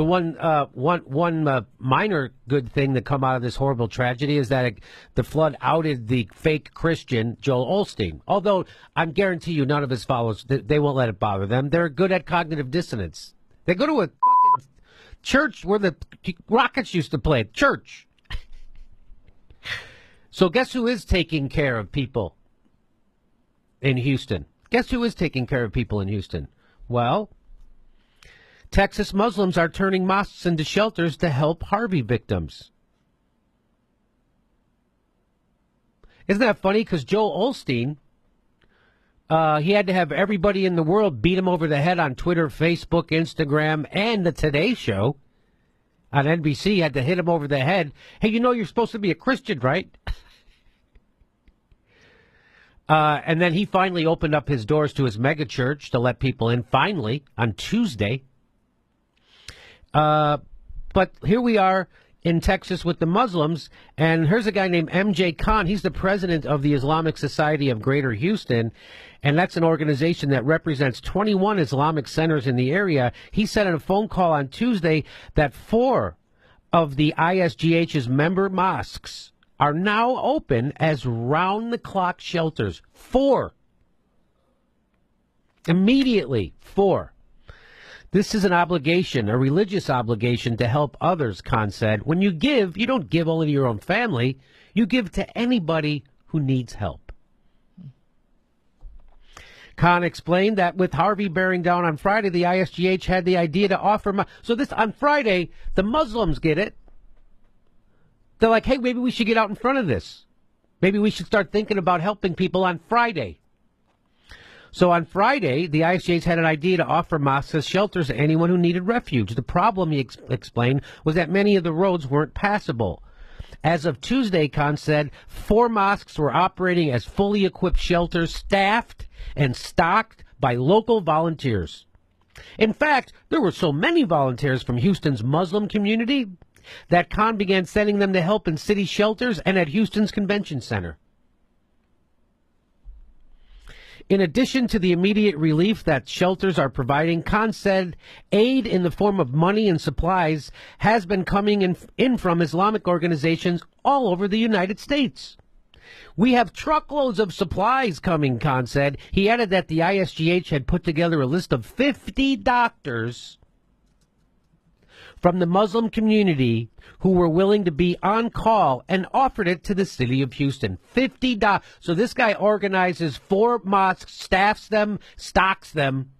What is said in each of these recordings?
The one minor good thing that come out of this horrible tragedy is that the flood outed the fake Christian Joel Osteen. Although I guarantee you, none of his followers, they won't let it bother them. They're good at cognitive dissonance. They go to a fucking church where the Rockets used to play. Church. So guess who is taking care of people in Houston? Guess who is taking care of people in Houston? Well, Texas Muslims are turning mosques into shelters to help Harvey victims. Isn't that funny? Because Joel Osteen, he had to have everybody in the world beat him over the head on Twitter, Facebook, Instagram, and the Today Show on NBC had to hit him over the head. Hey, you know you're supposed to be a Christian, right? And then he finally opened up his doors to his mega church to let people in, finally, on Tuesday. But here we are in Texas with the Muslims, and here's a guy named MJ Khan. He's the president of the Islamic Society of Greater Houston, and that's an organization that represents 21 Islamic centers in the area. He said in a phone call on Tuesday that 4 of the ISGH's member mosques are now open as round-the-clock shelters. 4. Immediately, 4. This is an obligation, a religious obligation to help others, Khan said. When you give, you don't give only to your own family. You give to anybody who needs help. Khan explained that with Harvey bearing down on Friday, the ISGH had the idea to offer... So this on Friday, the Muslims get it. They're like, hey, maybe we should get out in front of this. Maybe we should start thinking about helping people on Friday. So on Friday, the ISGH had an idea to offer mosques as shelters to anyone who needed refuge. The problem, he explained, was that many of the roads weren't passable. As of Tuesday, Khan said, 4 mosques were operating as fully equipped shelters, staffed and stocked by local volunteers. In fact, there were so many volunteers from Houston's Muslim community that Khan began sending them to help in city shelters and at Houston's Convention Center. In addition to the immediate relief that shelters are providing, Khan said aid in the form of money and supplies has been coming in from Islamic organizations all over the United States. We have truckloads of supplies coming, Khan said. He added that the ISGH had put together a list of 50 doctors from the Muslim community who were willing to be on call and offered it to the city of Houston. 50 doctors. So this guy organizes 4 mosques, staffs them, stocks them,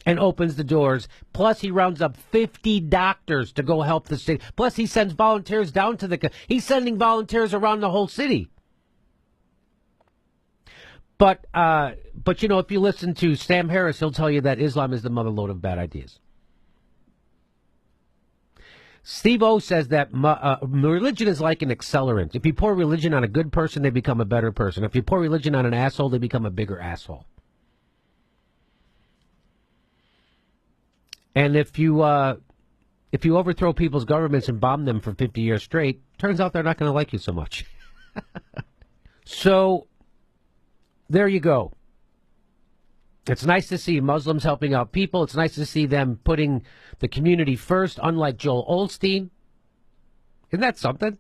and opens the doors. Plus he rounds up 50 doctors to go help the city. Plus he sends volunteers down to he's sending volunteers around the whole city. But you know, if you listen to Sam Harris, he'll tell you that Islam is the motherlode of bad ideas. Steve O says that religion is like an accelerant. If you pour religion on a good person, they become a better person. If you pour religion on an asshole, they become a bigger asshole. And if you overthrow people's governments and bomb them for 50 years straight, turns out they're not going to like you so much. So there you go. It's nice to see Muslims helping out people. It's nice to see them putting the community first, unlike Joel Osteen. Isn't that something?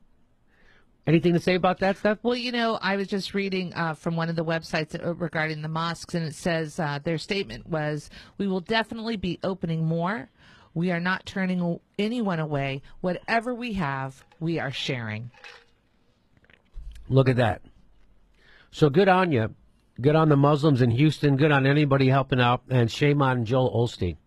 Anything to say about that stuff? Well, you know, I was just reading from one of the websites regarding the mosques, and it says their statement was, we will definitely be opening more. We are not turning anyone away. Whatever we have, we are sharing. Look at that. So good on you. Good on the Muslims in Houston. Good on anybody helping out. And shame on Joel Osteen.